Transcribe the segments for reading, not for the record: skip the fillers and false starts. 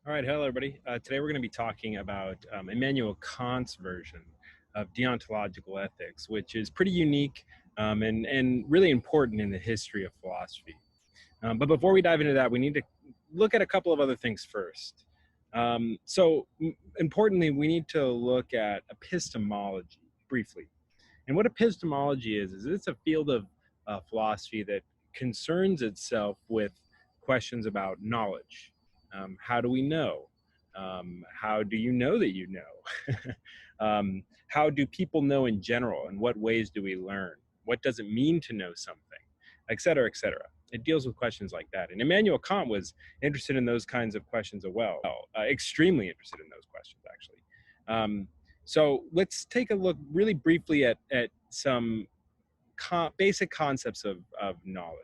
All right, hello everybody. Today we're going to be talking about Immanuel Kant's version of deontological ethics, which is pretty unique and really important in the history of philosophy. But before we dive into that, we need to look at a couple of other things first. Importantly, we need to look at epistemology briefly. And what epistemology is it's a field of philosophy that concerns itself with questions about knowledge. How do we know? How do you know that you know? How do people know in general? In what ways do we learn? What does it mean to know something? Et cetera, et cetera. It deals with questions like that. And Immanuel Kant was interested in those kinds of questions as well, extremely interested in those questions, actually. So let's take a look really briefly at some basic concepts of knowledge.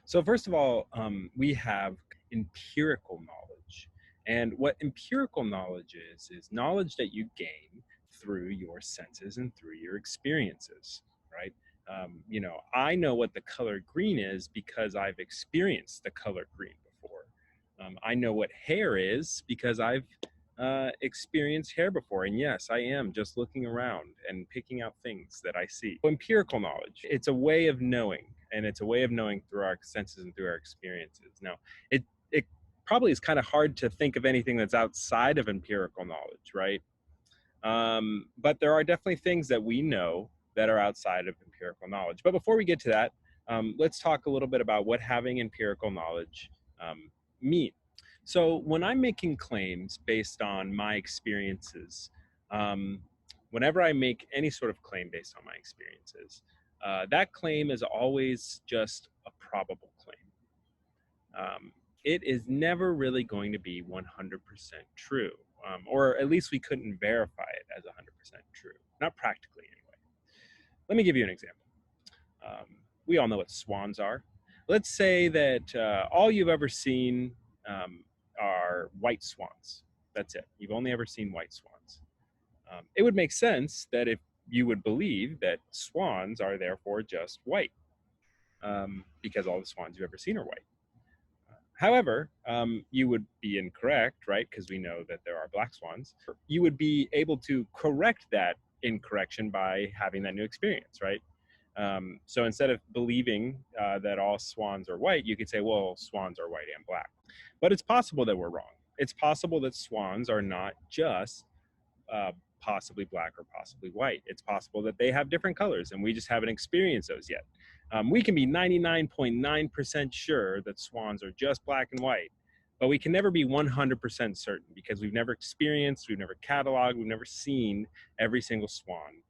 So first of all, we have empirical knowledge. And what empirical knowledge is knowledge that you gain through your senses and through your experiences, right? I know what the color green is because I've experienced the color green before. I know what hair is because I've experienced hair before. And yes, I am just looking around and picking out things that I see. Empirical knowledge, it's a way of knowing, and it's a way of knowing through our senses and through our experiences. Now, it probably is kind of hard to think of anything that's outside of empirical knowledge, right? But there are definitely things that we know that are outside of empirical knowledge. But before we get to that, let's talk a little bit about what having empirical knowledge means. So when I'm making claims based on my experiences, um, whenever I make any sort of claim based on my experiences, that claim is always just a probable claim. It is never really going to be 100% true, or at least we couldn't verify it as 100% true, not practically anyway. Let me give you an example. We all know what swans are. Let's say that all you've ever seen are white swans. That's it. You've only ever seen white swans. It would make sense that if you would believe that swans are therefore just white, because all the swans you've ever seen are white. However, you would be incorrect, right? Because we know that there are black swans. You would be able to correct that incorrection by having that new experience, right? So instead of believing that all swans are white, you could say, well, swans are white and black. But it's possible that we're wrong. It's possible that swans are not just possibly black or possibly white. It's possible that they have different colors and we just haven't experienced those yet. We can be 99.9% sure that swans are just black and white, but we can never be 100% certain because we've never experienced, we've never cataloged, we've never seen every single swan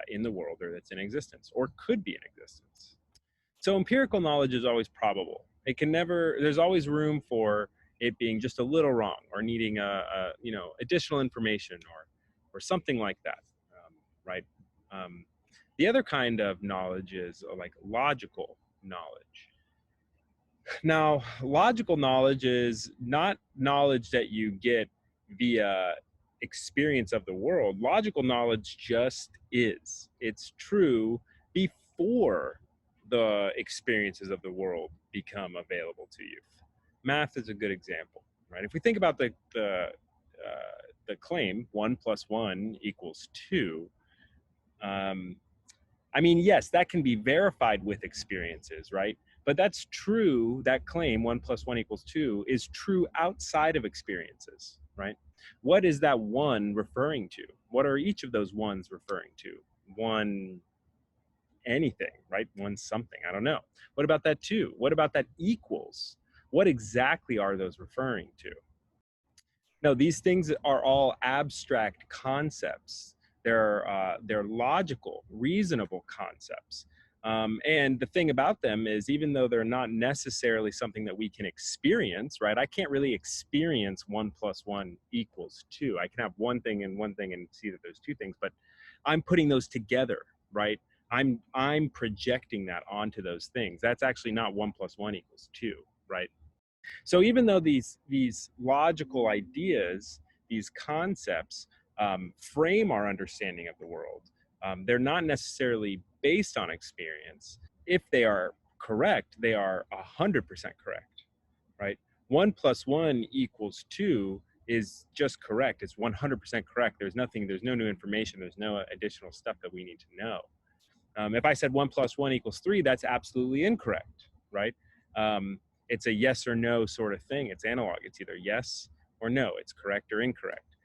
in the world or that's in existence or could be in existence. So empirical knowledge is always probable. It can never, there's always room for it being just a little wrong or needing additional information or something like that, right? The other kind of knowledge is like logical knowledge. Now, logical knowledge is not knowledge that you get via experience of the world. Logical knowledge just is. It's true before the experiences of the world become available to you. Math is a good example, right? If we think about the claim 1 + 1 = 2, I mean, yes, that can be verified with experiences, right? But that's true, that claim 1 + 1 = 2 is true outside of experiences, right? What is that one referring to? What are each of those ones referring to? One anything, right? One something, I don't know. What about that 2? What about that equals? What exactly are those referring to? No, these things are all abstract concepts. They're logical, reasonable concepts. And the thing about them is, even though they're not necessarily something that we can experience, right? I can't really experience 1 + 1 = 2. I can have one thing and see that there's two things, but I'm putting those together, right? I'm projecting that onto those things. That's actually not 1 + 1 = 2, right? So even though these logical ideas, these concepts frame our understanding of the world, they're not necessarily based on experience. If they are correct, they are 100% correct, right? 1 plus 1 equals 2 is just correct. It's 100% correct. There's no new information. There's no additional stuff that we need to know. If I said 1 plus 1 equals 3, that's absolutely incorrect, right? It's a yes or no sort of thing. It's analog. It's either yes or no. It's correct or incorrect.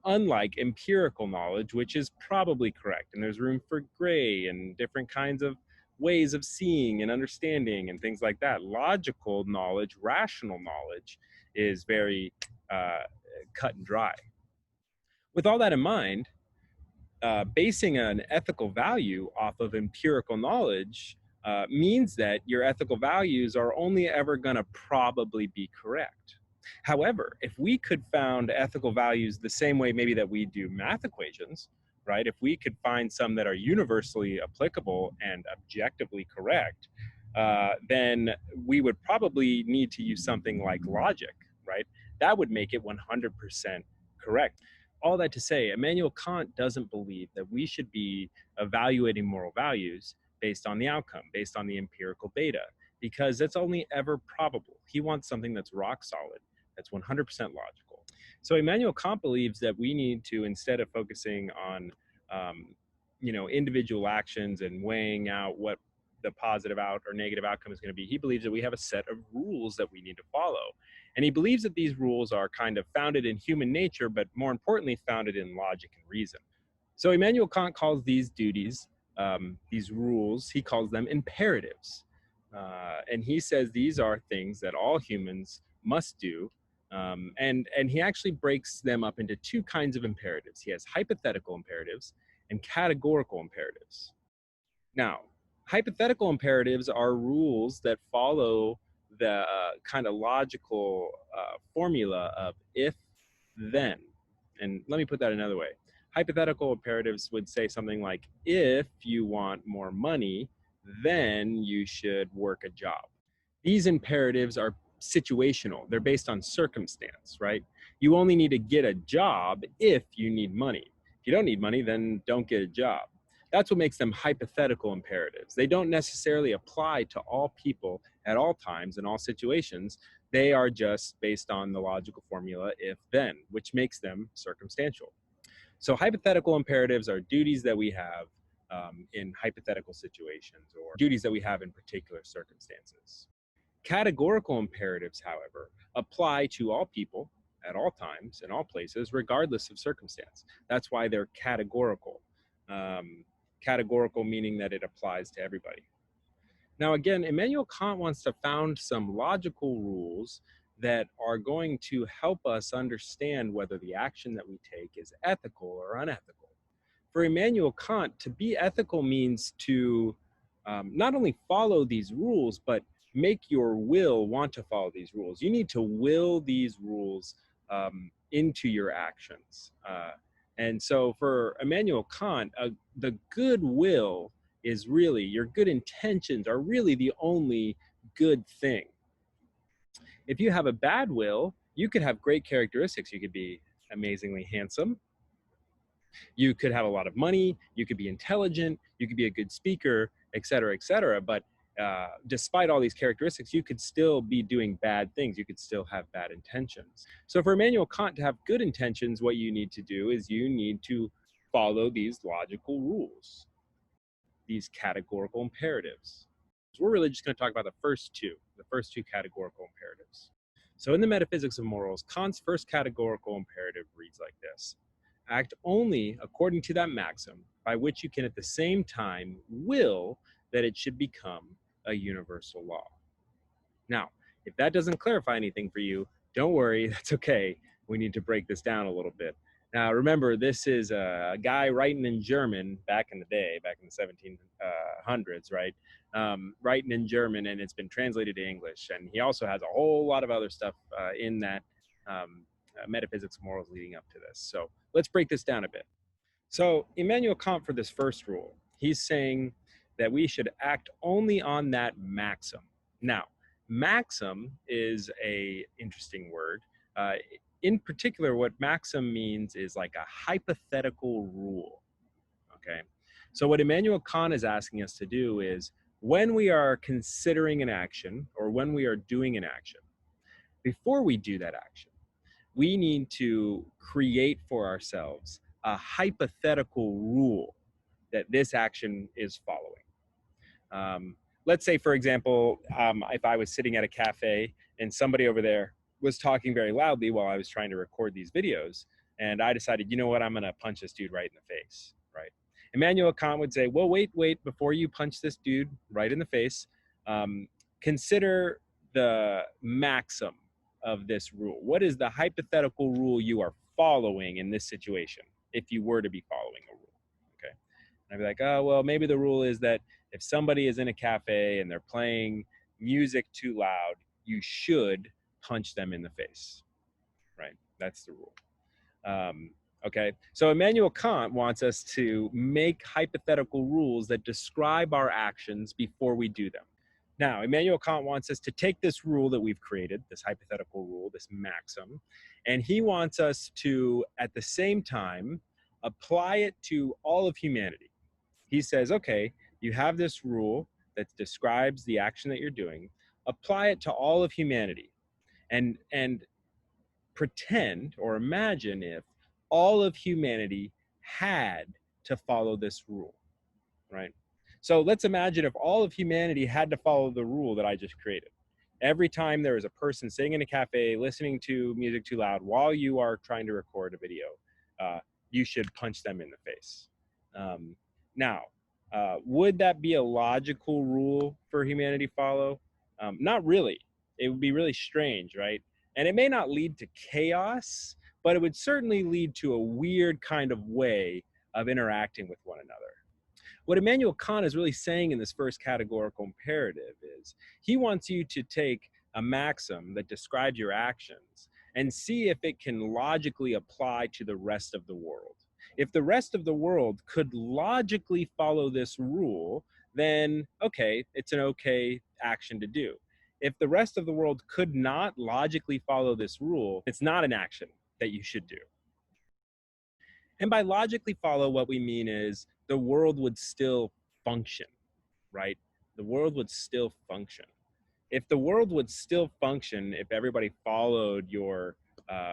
Unlike empirical knowledge, which is probably correct, and there's room for gray and different kinds of ways of seeing and understanding and things like that. Logical knowledge, rational knowledge, is very cut and dry. With all that in mind, basing an ethical value off of empirical knowledge means that your ethical values are only ever going to probably be correct. However, if we could found ethical values the same way maybe that we do math equations, right? If we could find some that are universally applicable and objectively correct, then we would probably need to use something like logic, right? That would make it 100% correct. All that to say, Immanuel Kant doesn't believe that we should be evaluating moral values based on the outcome, based on the empirical data, because that's only ever probable. He wants something that's rock solid, that's 100% logical. So Immanuel Kant believes that we need to, instead of focusing on individual actions and weighing out what the positive out or negative outcome is going to be, he believes that we have a set of rules that we need to follow. And he believes that these rules are kind of founded in human nature, but more importantly, founded in logic and reason. So Immanuel Kant calls these duties, these rules, he calls them imperatives. And he says these are things that all humans must do. And he actually breaks them up into two kinds of imperatives. He has hypothetical imperatives and categorical imperatives. Now, hypothetical imperatives are rules that follow the kind of logical formula of if, then. And let me put that another way. Hypothetical imperatives would say something like, if you want more money, then you should work a job. These imperatives are situational. They're based on circumstance, right? You only need to get a job if you need money. If you don't need money, then don't get a job. That's what makes them hypothetical imperatives. They don't necessarily apply to all people at all times in all situations. They are just based on the logical formula if then, which makes them circumstantial. So hypothetical imperatives are duties that we have in hypothetical situations or duties that we have in particular circumstances. Categorical imperatives, however, apply to all people at all times in all places, regardless of circumstance. That's why they're categorical. Categorical meaning that it applies to everybody. Now, again, Immanuel Kant wants to found some logical rules that are going to help us understand whether the action that we take is ethical or unethical. For Immanuel Kant, to be ethical means to not only follow these rules, but make your will want to follow these rules. You need to will these rules into your actions. And so for Immanuel Kant, the good will is really, your good intentions are really the only good thing. If you have a bad will, you could have great characteristics. You could be amazingly handsome. You could have a lot of money. You could be intelligent. You could be a good speaker, et cetera, et cetera. But despite all these characteristics, you could still be doing bad things. You could still have bad intentions. So for Immanuel Kant to have good intentions, what you need to do is you need to follow these logical rules, these categorical imperatives. So we're really just going to talk about the first two categorical imperatives. So in the Metaphysics of Morals, Kant's first categorical imperative reads like this: act only according to that maxim by which you can at the same time will that it should become a universal law. Now, if that doesn't clarify anything for you, don't worry, that's okay. We need to break this down a little bit. Now, remember, this is a guy writing in German back in the day, back in the 1700s, right? Writing in German, and it's been translated to English. And he also has a whole lot of other stuff in that Metaphysics of Morals leading up to this. So let's break this down a bit. So Immanuel Kant, for this first rule, he's saying that we should act only on that maxim. Now, maxim is an interesting word. In particular, what maxim means is like a hypothetical rule, okay? So what Immanuel Kant is asking us to do is, when we are considering an action or when we are doing an action, before we do that action, we need to create for ourselves a hypothetical rule that this action is following. Let's say, for example, if I was sitting at a cafe and somebody over there was talking very loudly while I was trying to record these videos, and I decided, you know what, I'm going to punch this dude right in the face, right? Immanuel Kant would say, well, wait, before you punch this dude right in the face, consider the maxim of this rule. What is the hypothetical rule you are following in this situation if you were to be following a rule? Okay. And I'd be like, oh, well, maybe the rule is that if somebody is in a cafe and they're playing music too loud, you should punch them in the face, right? That's the rule. Okay, so Immanuel Kant wants us to make hypothetical rules that describe our actions before we do them. Now, Immanuel Kant wants us to take this rule that we've created, this hypothetical rule, this maxim, and he wants us to, at the same time, apply it to all of humanity. He says, okay, you have this rule that describes the action that you're doing, apply it to all of humanity, and pretend or imagine if all of humanity had to follow this rule, right? So let's imagine if all of humanity had to follow the rule that I just created. Every time there is a person sitting in a cafe listening to music too loud while you are trying to record a video, you should punch them in the face. Now, would that be a logical rule for humanity to follow? Not really. It would be really strange, right? And it may not lead to chaos, but it would certainly lead to a weird kind of way of interacting with one another. What Immanuel Kant is really saying in this first categorical imperative is he wants you to take a maxim that describes your actions and see if it can logically apply to the rest of the world. If the rest of the world could logically follow this rule, then okay, it's an okay action to do. If the rest of the world could not logically follow this rule, it's not an action that you should do. And by logically follow, what we mean is the world would still function, right? The world would still function. If the world would still function, if everybody followed your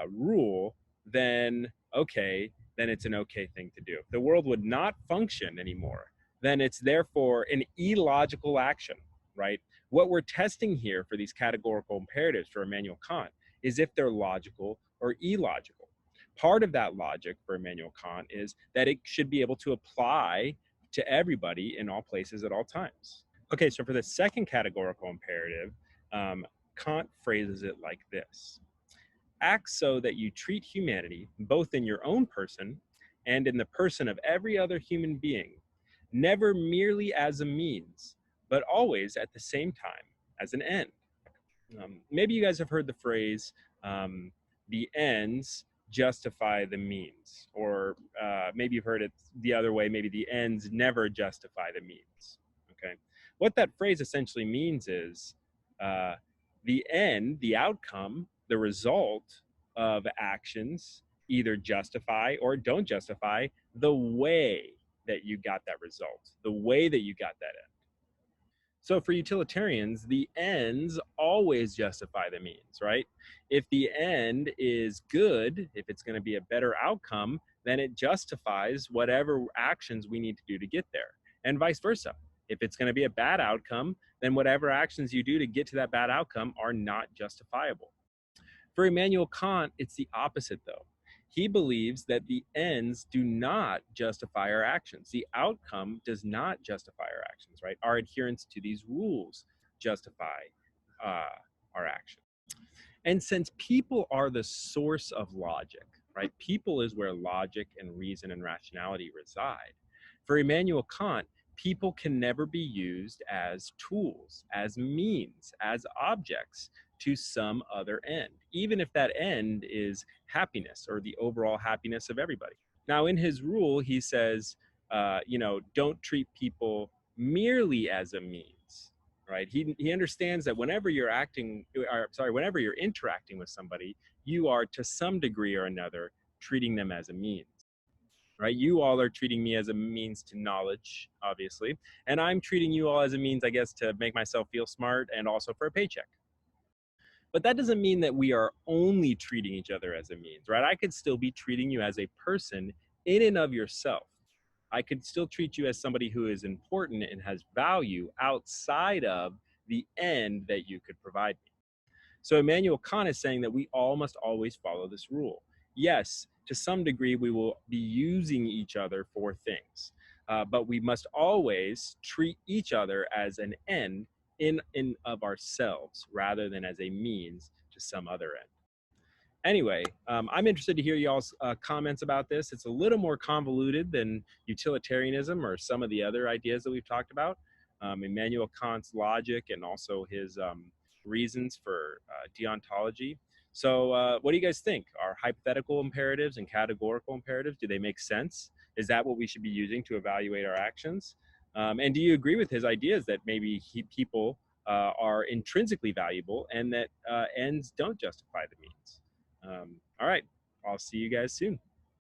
rule, then okay, then it's an okay thing to do. If the world would not function anymore, then it's therefore an illogical action, right? What we're testing here for these categorical imperatives for Immanuel Kant is if they're logical or illogical. Part of that logic for Immanuel Kant is that it should be able to apply to everybody in all places at all times. Okay, so for the second categorical imperative, Kant phrases it like this. Act so that you treat humanity, both in your own person and in the person of every other human being, never merely as a means, but always at the same time as an end. Maybe you guys have heard the phrase, the ends justify the means, or maybe you've heard it the other way, maybe the ends never justify the means, okay? What that phrase essentially means is the end, the outcome, the result of actions either justify or don't justify the way that you got that result, the way that you got that end. So for utilitarians, the ends always justify the means, right? If the end is good, if it's going to be a better outcome, then it justifies whatever actions we need to do to get there, and vice versa. If it's going to be a bad outcome, then whatever actions you do to get to that bad outcome are not justifiable. For Immanuel Kant, it's the opposite, though. He believes that the ends do not justify our actions. The outcome does not justify our actions, right? Our adherence to these rules justify our actions. And since people are the source of logic, right? People is where logic and reason and rationality reside. For Immanuel Kant, people can never be used as tools, as means, as objects to some other end, even if that end is happiness or the overall happiness of everybody. Now, in his rule, he says, don't treat people merely as a means, right? He understands that whenever you're whenever you're interacting with somebody, you are to some degree or another treating them as a means. Right? You all are treating me as a means to knowledge, obviously, and I'm treating you all as a means, I guess, to make myself feel smart and also for a paycheck. But that doesn't mean that we are only treating each other as a means, right? I could still be treating you as a person in and of yourself. I could still treat you as somebody who is important and has value outside of the end that you could provide me. So Immanuel Kant is saying that we all must always follow this rule. Yes, to some degree, we will be using each other for things, but we must always treat each other as an end in of ourselves rather than as a means to some other end. Anyway, I'm interested to hear y'all's comments about this. It's a little more convoluted than utilitarianism or some of the other ideas that we've talked about. Immanuel Kant's logic and also his reasons for deontology. So, what do you guys think? Are hypothetical imperatives and categorical imperatives, do they make sense? Is that what we should be using to evaluate our actions? And do you agree with his ideas that maybe people are intrinsically valuable and that ends don't justify the means? All right. I'll see you guys soon.